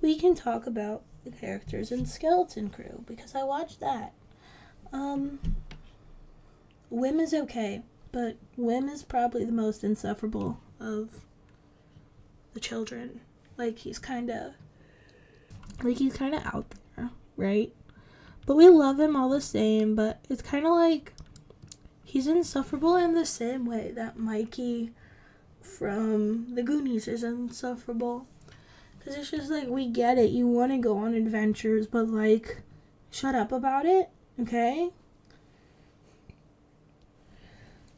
we can talk about the characters in Skeleton Crew, because I watched that. Wim is okay, but Wim is probably the most insufferable of the children. He's kind of out there, right? But we love him all the same, but it's kind of like he's insufferable in the same way that Mikey from the Goonies is insufferable. Because it's just we get it. You want to go on adventures, but shut up about it, okay?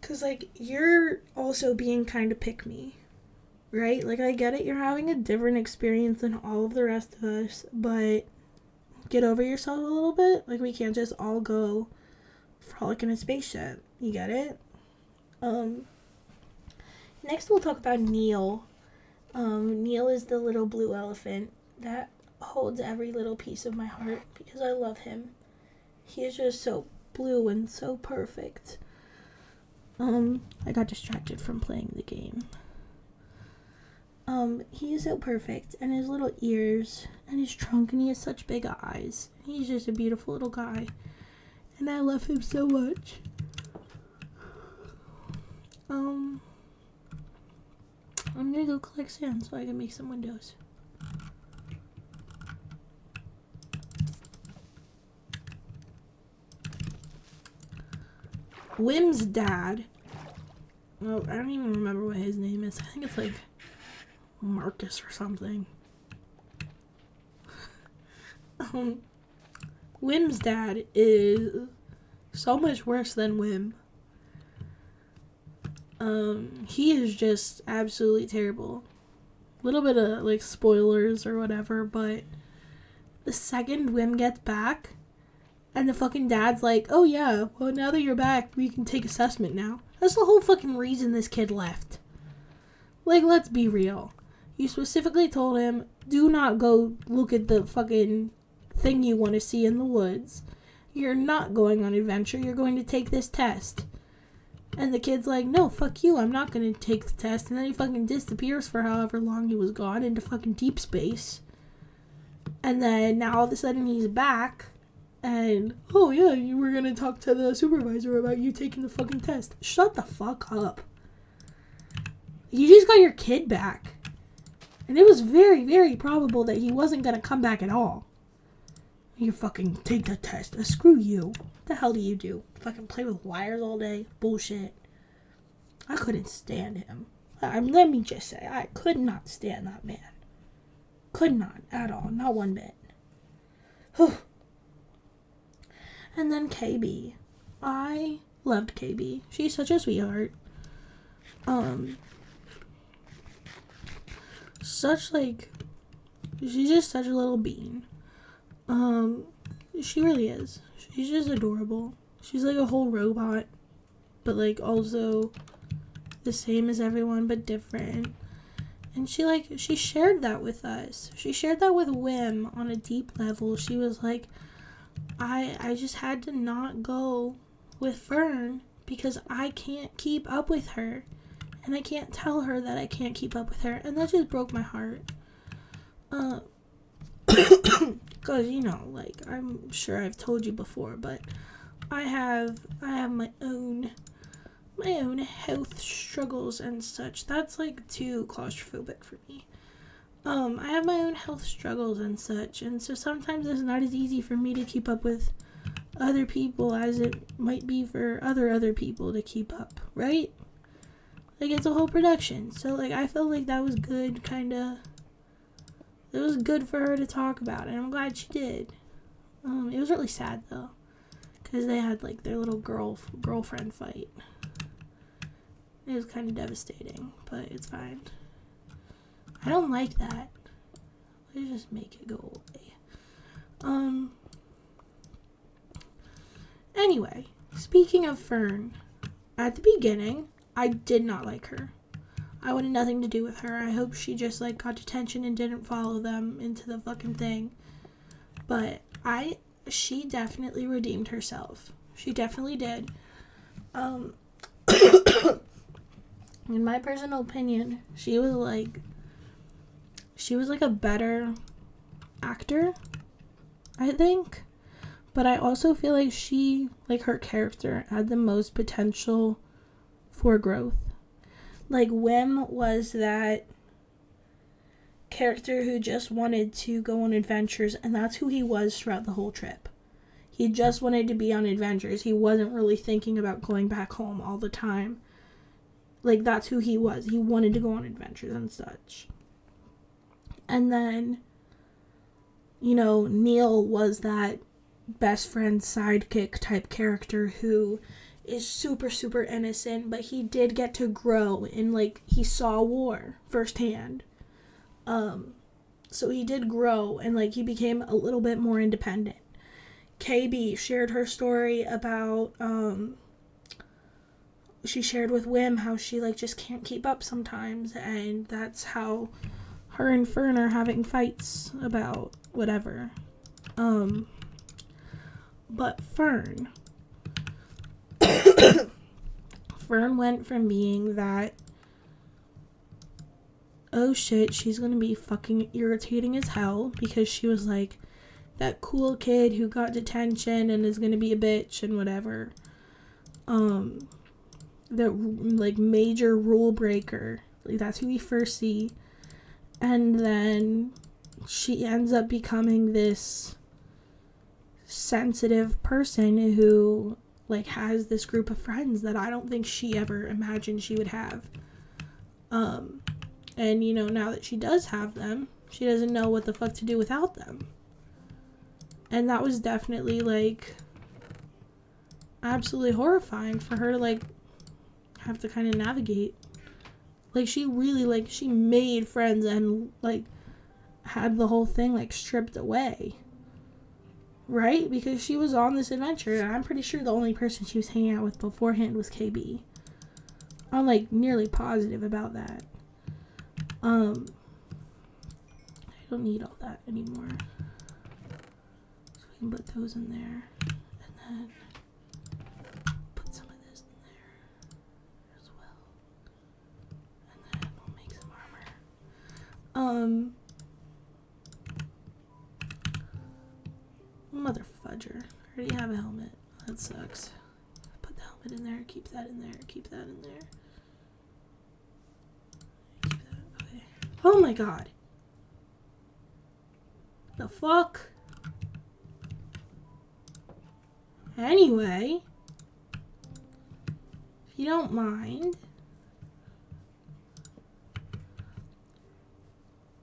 Because you're also being kind of pick me, right? I get it. You're having a different experience than all of the rest of us, but get over yourself a little bit. We can't just all go frolic in a spaceship. You get it? Next we'll talk about Neil. Neil is the little blue elephant that holds every little piece of my heart because I love him. He is just so blue and so perfect. I got distracted from playing the game. He is so perfect, and his little ears, and his trunk, and he has such big eyes. He's just a beautiful little guy, and I love him so much. I'm gonna go collect sand so I can make some windows. Wim's dad, well, I don't even remember what his name is. I think it's Marcus or something. Wim's dad is so much worse than Wim. He is just absolutely terrible. A little bit of spoilers or whatever, but the second Wim gets back and the fucking dad's oh yeah, well now that you're back we can take assessment now. That's the whole fucking reason this kid left. Let's be real. You specifically told him, do not go look at the fucking thing you want to see in the woods. You're not going on adventure. You're going to take this test. And the kid's no, fuck you. I'm not going to take the test. And then he fucking disappears for however long he was gone into fucking deep space. And then now all of a sudden he's back. And, oh yeah, you were going to talk to the supervisor about you taking the fucking test. Shut the fuck up. You just got your kid back. And it was very, very probable that he wasn't going to come back at all. You fucking take the test. Screw you. What the hell do you do? Fucking play with wires all day? Bullshit. I couldn't stand him. Let me just say, I could not stand that man. Could not at all. Not one bit. Whew. And then KB. I loved KB. She's such a sweetheart. She's just such a little bean. She really is. She's just adorable. She's a whole robot, but also the same as everyone, but different. And she shared that with us. She shared that with Wim on a deep level. She was I just had to not go with Fern because I can't keep up with her. And I can't tell her that I can't keep up with her. And that just broke my heart. Because, I'm sure I've told you before, but I have my own health struggles and such. That's too claustrophobic for me. I have my own health struggles and such, and so sometimes it's not as easy for me to keep up with other people as it might be for other people to keep up, right? It's a whole production. So, I felt that was good, kinda. It was good for her to talk about, and I'm glad she did. It was really sad, though. Because they had, their little girlfriend fight. It was kind of devastating, but it's fine. I don't like that. Let's just make it go away. Anyway, speaking of Fern, at the beginning, I did not like her. I wanted nothing to do with her. I hope she just got detention and didn't follow them into the fucking thing. But she definitely redeemed herself. She definitely did. In my personal opinion, she was a better actor, I think. But I also feel like she, like her character, had the most potential for growth. Like Wim was that character who just wanted to go on adventures, and that's who he was throughout the whole trip. He just wanted to be on adventures. He wasn't really thinking about going back home all the time. Like, that's who he was. He wanted to go on adventures and such. And then, you know, Neil was that best friend sidekick type character who is super, super innocent, but he did get to grow and, like, he saw war firsthand. So he did grow and, like, he became a little bit more independent. KB shared her story about, she shared with Wim how she, like, just can't keep up sometimes, and that's how her and Fern are having fights about whatever. But Fern went from being that, oh shit, she's gonna be fucking irritating as hell because she was like that cool kid who got detention and is gonna be a bitch and whatever. The like major rule breaker. Like, that's who we first see. And then she ends up becoming this sensitive person who, like, has this group of friends that I don't think she ever imagined she would have. And, you know, now that she does have them, she doesn't know what the fuck to do without them. And that was definitely, like, absolutely horrifying for her to, like, have to kind of navigate. Like, she really, like, she made friends and, like, had the whole thing, like, stripped away. Right? Because she was on this adventure, and I'm pretty sure the only person she was hanging out with beforehand was KB. I'm, like, nearly positive about that. I don't need all that anymore. So we can put those in there. And then put some of this in there as well. And then we'll make some armor. Mother fudger. I already have a helmet. That sucks. Put the helmet in there, keep that in there, keep that in there. Keep that, okay. Oh my god. The fuck? Anyway, if you don't mind,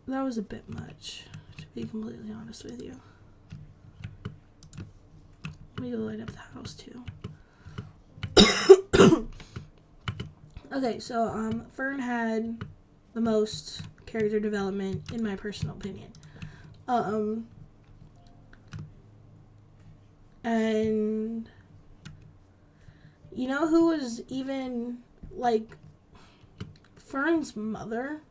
that was a bit much, to be completely honest with you. Let me go light up the house too. Okay, so Fern had the most character development in my personal opinion. And you know who was even, like, Fern's mother?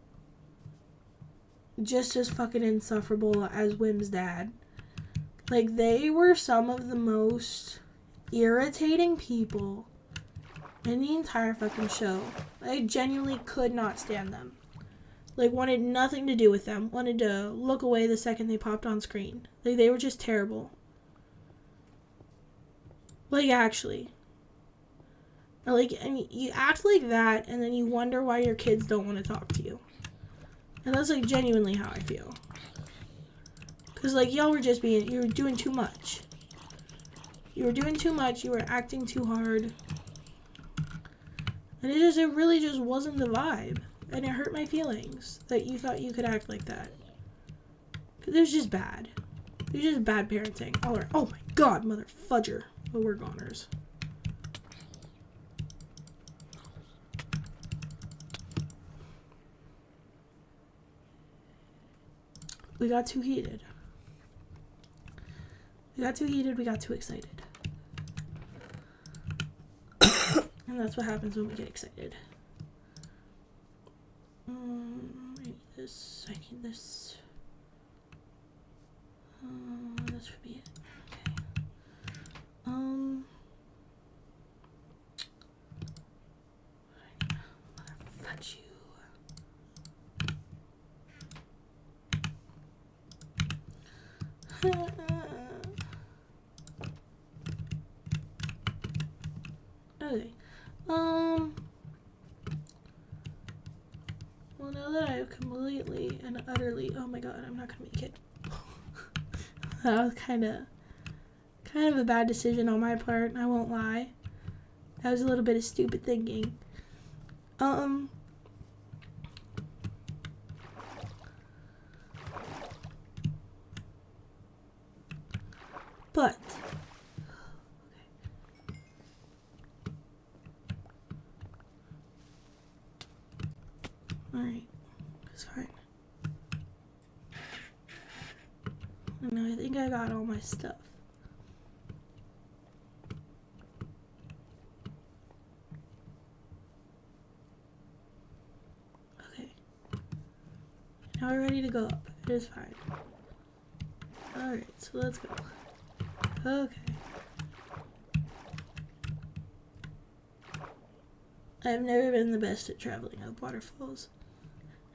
Just as fucking insufferable as Wim's dad. Like, they were some of the most irritating people in the entire fucking show. I genuinely could not stand them. Like, wanted nothing to do with them. Wanted to look away the second they popped on screen. Like, they were just terrible. Like, actually. Like, and you act like that, and then you wonder why your kids don't want to talk to you. And that's, like, genuinely how I feel. Because, like, y'all were just you were doing too much. You were doing too much, you were acting too hard. And it really just wasn't the vibe. And it hurt my feelings that you thought you could act like that. Because it was just bad. It was just bad parenting. Oh my god, mother fudger. But we're goners. We got too heated. We got too excited. And that's what happens when we get excited. I need this. This would be it. Okay. Fudge you. Okay. Well, now that I've completely and utterly, oh my god, I'm not gonna make it. That was kind of a bad decision on my part. I won't lie. That was a little bit of stupid thinking. But alright, it's fine. And I think I got all my stuff. Okay. Now we're ready to go up. It is fine. Alright, so let's go. Okay. I've never been the best at traveling up waterfalls.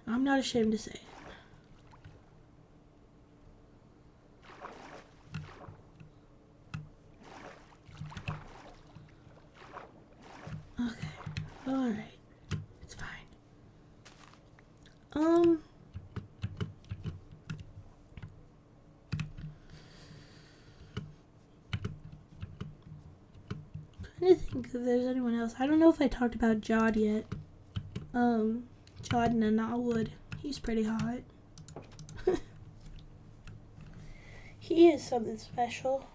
I'm not ashamed to say it. Okay. Alright. It's fine. Trying to think if there's anyone else. I don't know if I talked about Jod yet. Jod Nanalwood. He's pretty hot. He is something special.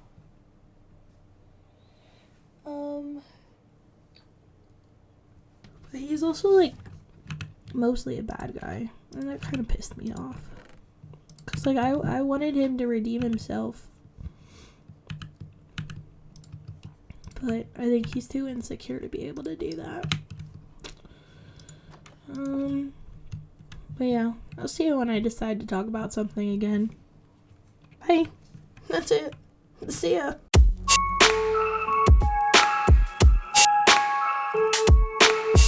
But he's also like mostly a bad guy, and that kind of pissed me off. Cause like I wanted him to redeem himself, but I think he's too insecure to be able to do that. But yeah, I'll see you when I decide to talk about something again. Bye. That's it. See ya.